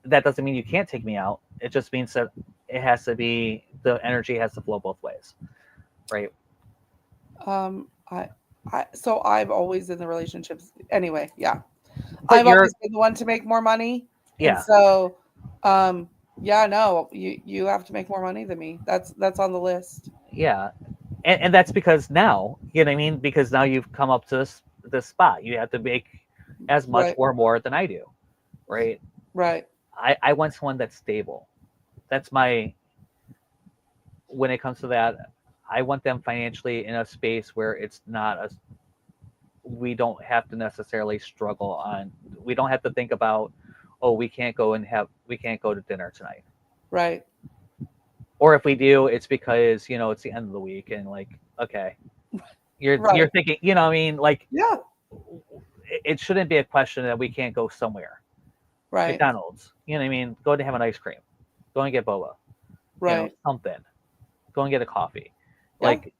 that doesn't mean you can't take me out. It just means that it has to be, the energy has to flow both ways, right? So I've always in the relationships anyway. Yeah. But I've always been the one to make more money. And yeah, so, yeah, no, you have to make more money than me. That's on the list. yeah, and that's because now, you know what I mean? Because now you've come up to this spot. You have to make as much Right. or more than I do, right? Right. I want someone that's stable. That's when it comes to that, I want them financially in a space where it's not we don't have to necessarily struggle on, we don't have to think about, oh, we can't go to dinner tonight. Right. Or if we do, it's because, it's the end of the week and like, okay, you're Right. thinking, what I mean? Like, Yeah. it shouldn't be a question that we can't go somewhere. Right. McDonald's, you know what I mean? Go to have an ice cream. Go and get boba. Right. Something. Go and get a coffee. Yeah. Like,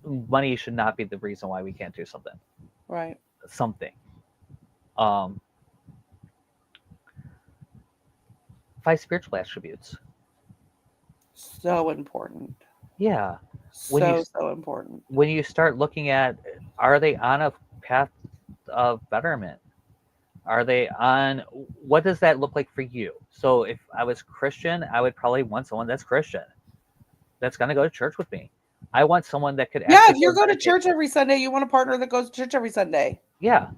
money should not be the reason why we can't do something. Right. Something. 5 spiritual attributes. So important. Yeah. So important. When you start looking at, are they on a path of betterment? Are they on, what does that look like for you? So if I was Christian, I would probably want someone that's Christian, that's going to go to church with me. I want someone that could Yeah, if you're going to church every Sunday, you want a partner that goes to church every Sunday. Yeah.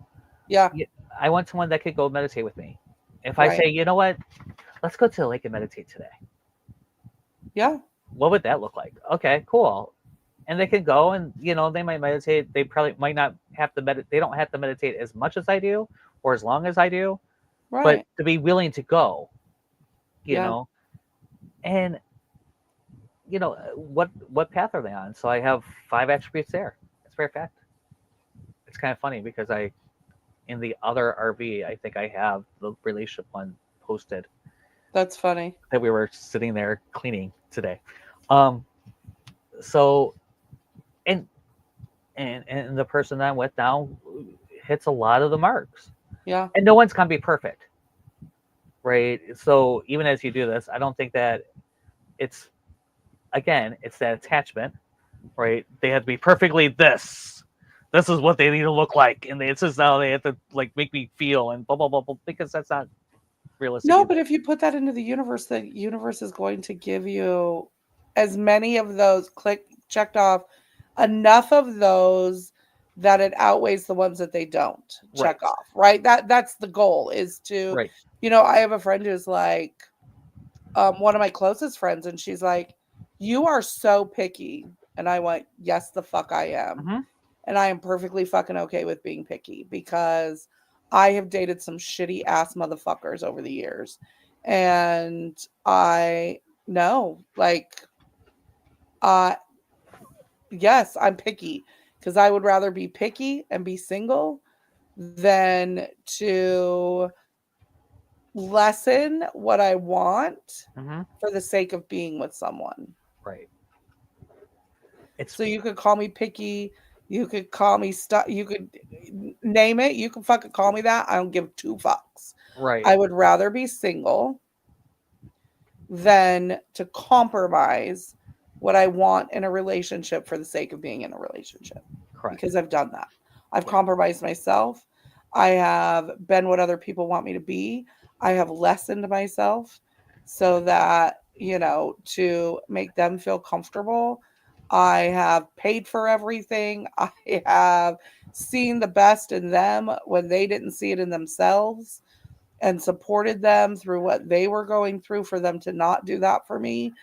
Yeah. I want someone that could go meditate with me. If I say, you know what, let's go to the lake and meditate today. Yeah. What would that look like? Okay, cool. And they can go and, they might meditate. They probably might not have to meditate. They don't have to meditate as much as I do or as long as I do. Right. But to be willing to go, know, and, what path are they on? So I have 5 attributes there. It's a very fact. It's kind of funny because in the other RV, I think I have the relationship one posted. That's funny. That we were sitting there cleaning today. So, and the person that I'm with now hits a lot of the marks. Yeah. And no one's gonna be perfect, right? So even as you do this, I don't think that it's that attachment, right? They have to be perfectly this. This is what they need to look like, and it's just now they have to like make me feel and blah blah blah, blah, because that's not realistic. No, but if you put that into the universe is going to give you as many of those checked off, enough of those that it outweighs the ones that they don't check off, right? That's the goal, is to, right. I have a friend who's like, one of my closest friends, and she's like, you are so picky. And I went, yes, the fuck I am. Mm-hmm. And I am perfectly fucking okay with being picky, because I have dated some shitty ass motherfuckers over the years. And I know, like, yes, I'm picky, because I would rather be picky and be single than to lessen what I want for the sake of being with someone. Right. So you could call me picky, You could call me stuff. You could name it. You can fucking call me that. I don't give two fucks. Right. I would rather be single than to compromise what I want in a relationship for the sake of being in a relationship. Correct. Because I've done that. I've Yeah. compromised myself. I have been what other people want me to be. I have lessened myself so that, you know, to make them feel comfortable. I have paid for everything. I have seen the best in them when they didn't see it in themselves and supported them through what they were going through for them to not do that for me.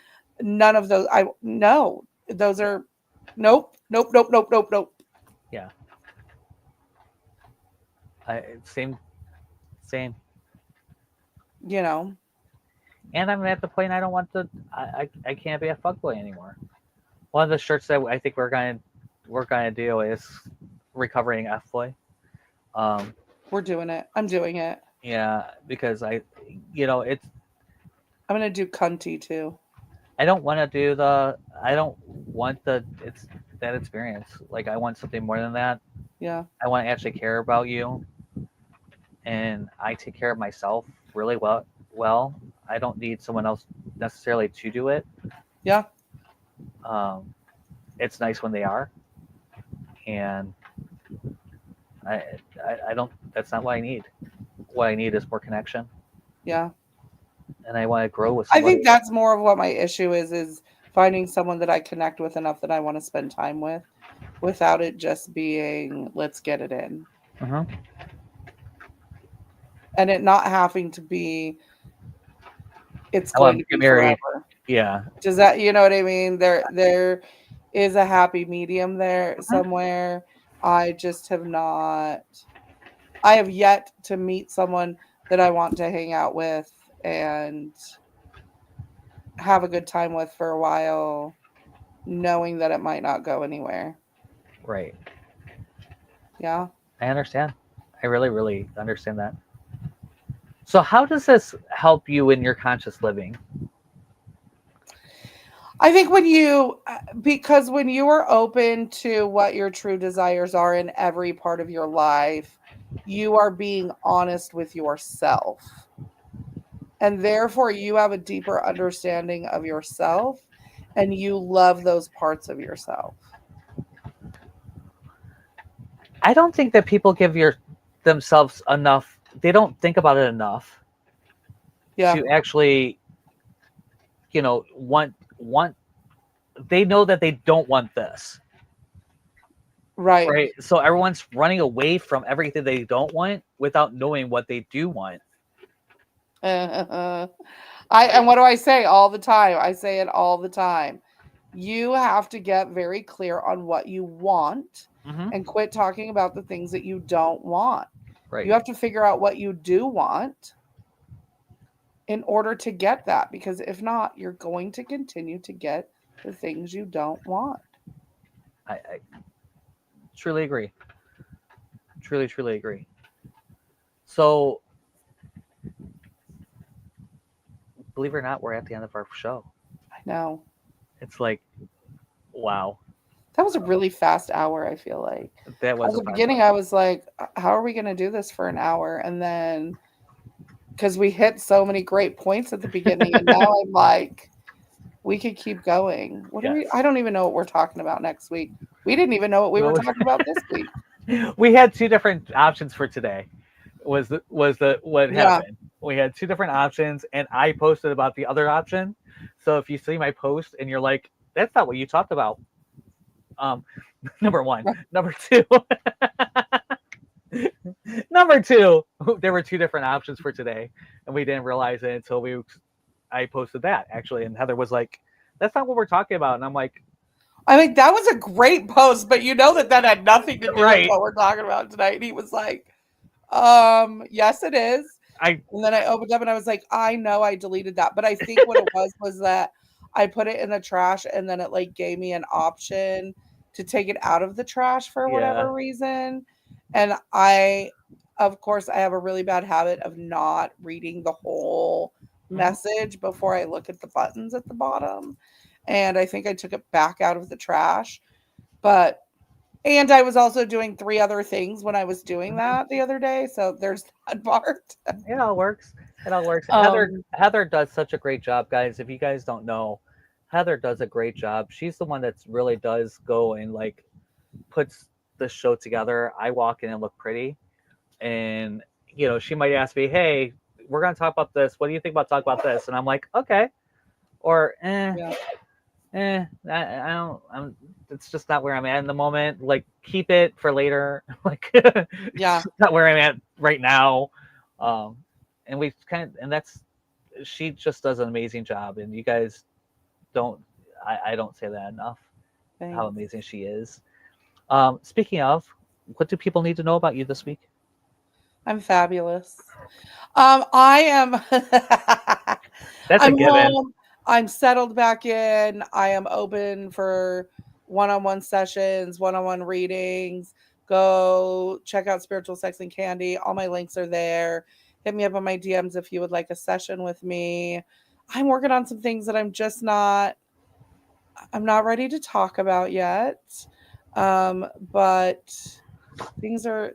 None of those, no, those are, nope, nope, nope, nope, nope, nope. Yeah. Same. You know, And I'm at the point I don't want to. I can't be a fuckboy anymore. One of the shirts that I think we're gonna do is recovering F-boy. we're doing it. I'm doing it. Yeah, because it's. I'm going to do cunty too. I don't want to do the. I don't want it's that experience. Like I want something more than that. Yeah. I want to actually care about you, and I take care of myself really well. I don't need someone else necessarily to do it. Yeah. It's nice when they are, and I don't. That's not what I need. What I need is more connection, Yeah. and I want to grow with I somebody. think that's more of what my issue is finding someone that I connect with enough that I want to spend time with without it just being, let's get it in. Uh-huh. And it not having to be, it's I want going to to get be married. forever. Yeah. Does that, you know what I mean? There is a happy medium there somewhere. I just have not, I have yet to meet someone that I want to hang out with and have a good time with for a while, knowing that it might not go anywhere. Right. Yeah. I understand. I really, really understand that. So, how does this help you in your conscious living? I think because when you are open to what your true desires are in every part of your life, you are being honest with yourself. And therefore, you have a deeper understanding of yourself and you love those parts of yourself. I don't think that people give themselves enough. They don't think about it enough Yeah. to actually, want. They know that they don't want this, Right. right? So everyone's running away from everything they don't want without knowing what they do want. And what do I say all the time? I say it all the time. You have to get very clear on what you want Mm-hmm. and quit talking about the things that you don't want. Right. You have to figure out what you do want in order to get that, because if not, you're going to continue to get the things you don't want. I truly agree. Truly, truly agree. So, believe it or not, we're at the end of our show. I know. It's like, wow. That was a really fast hour, I feel like. That was At the beginning, I was like, how are we going to do this for an hour? And then, because we hit so many great points at the beginning, and now I'm like, we could keep going. I don't even know what we're talking about next week. We didn't even know what we were talking about this week. We had two different options for today. What happened? We had two different options, and I posted about the other option. So if you see my post and you're like, "That's not what you talked about," number one. Number two. Number two, there were two different options for today, and we didn't realize it until I posted that actually, and Heather was like, "That's not what we're talking about," and I'm like, I mean, that was a great post, but you know that had nothing to do with what we're talking about tonight. And he was like, yes, it is. And then I opened up and I was like, I know I deleted that. But I think what it was that I put it in the trash and then it like gave me an option to take it out of the trash for whatever reason. And of course, I have a really bad habit of not reading the whole message before I look at the buttons at the bottom. And I think I took it back out of the trash. But And I was also doing 3 other things when I was doing that the other day. So there's that part. It all works. It all works. Um, Heather does such a great job, guys. If you guys don't know, Heather does a great job. She's the one that really does go and like puts the show together. I walk in and look pretty, and you know, she might ask me, "Hey, we're gonna talk about this. What do you think about talking about this?" And I'm like, "Okay," or yeah. I don't. It's just not where I'm at in the moment. Like, keep it for later. Like, Yeah. it's not where I'm at right now. And we she just does an amazing job, and you guys don't. I don't say that enough. Thanks. How amazing she is. Speaking of, what do people need to know about you this week? I'm fabulous. I am. That's a I'm given. home. I'm settled back in. I am open for one-on-one sessions, one-on-one readings. Go check out Spiritual Sex and Candy. All my links are there. Hit me up on my DMs if you would like a session with me. I'm working on some things that I'm not ready to talk about yet. But things are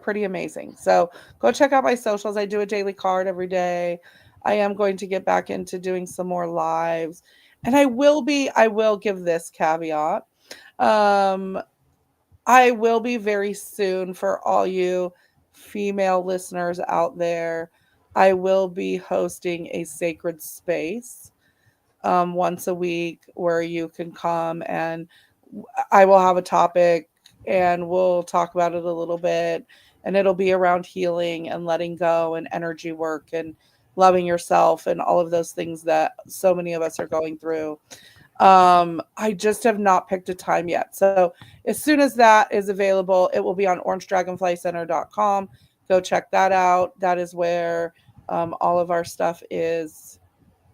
pretty amazing. So go check out my socials. I do a daily card every day. I am going to get back into doing some more lives. And I will give this caveat. I will be very soon, for all you female listeners out there, I will be hosting a sacred space once a week where you can come, and I will have a topic and we'll talk about it a little bit, and it'll be around healing and letting go and energy work and loving yourself and all of those things that so many of us are going through. I just have not picked a time yet. So as soon as that is available, it will be on orangedragonflycenter.com. Go check that out. That is where all of our stuff is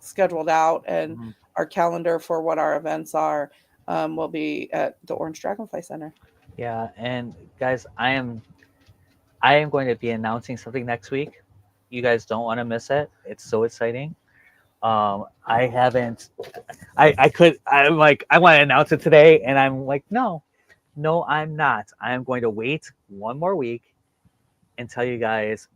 scheduled out, and our calendar for what our events are will be at the Orange Dragonfly Center. Yeah, and guys, I am going to be announcing something next week. You guys don't want to miss it. It's so exciting. I'm like, I want to announce it today, and I'm like, no, I'm not. I am going to wait one more week and tell you guys.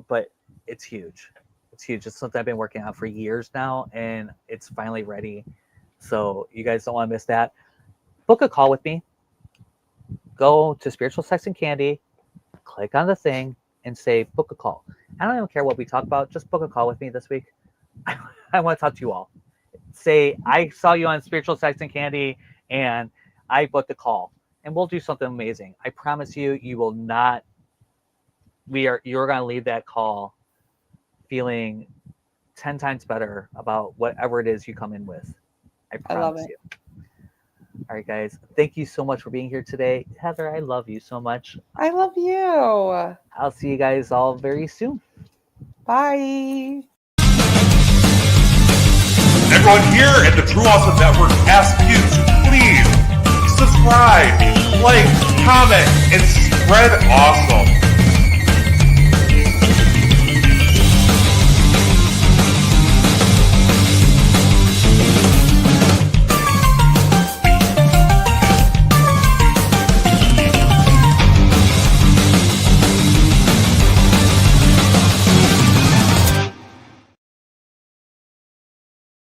But it's huge. It's huge. It's something I've been working on for years now, and it's finally ready. So you guys don't want to miss that. Book a call with me. Go to Spiritual Sex and Candy, click on the thing, and say book a call. I don't even care what we talk about. Just book a call with me this week. I want to talk to you all. Say, I saw you on Spiritual Sex and Candy, and I booked a call, and we'll do something amazing. I promise you, you will not. You're going to leave that call feeling 10 times better about whatever it is you come in with. I promise you. All right, guys. Thank you so much for being here today. Heather, I love you so much. I love you. I'll see you guys all very soon. Bye. Everyone here at the True Awesome Network asks you to please subscribe, like, comment, and spread awesome.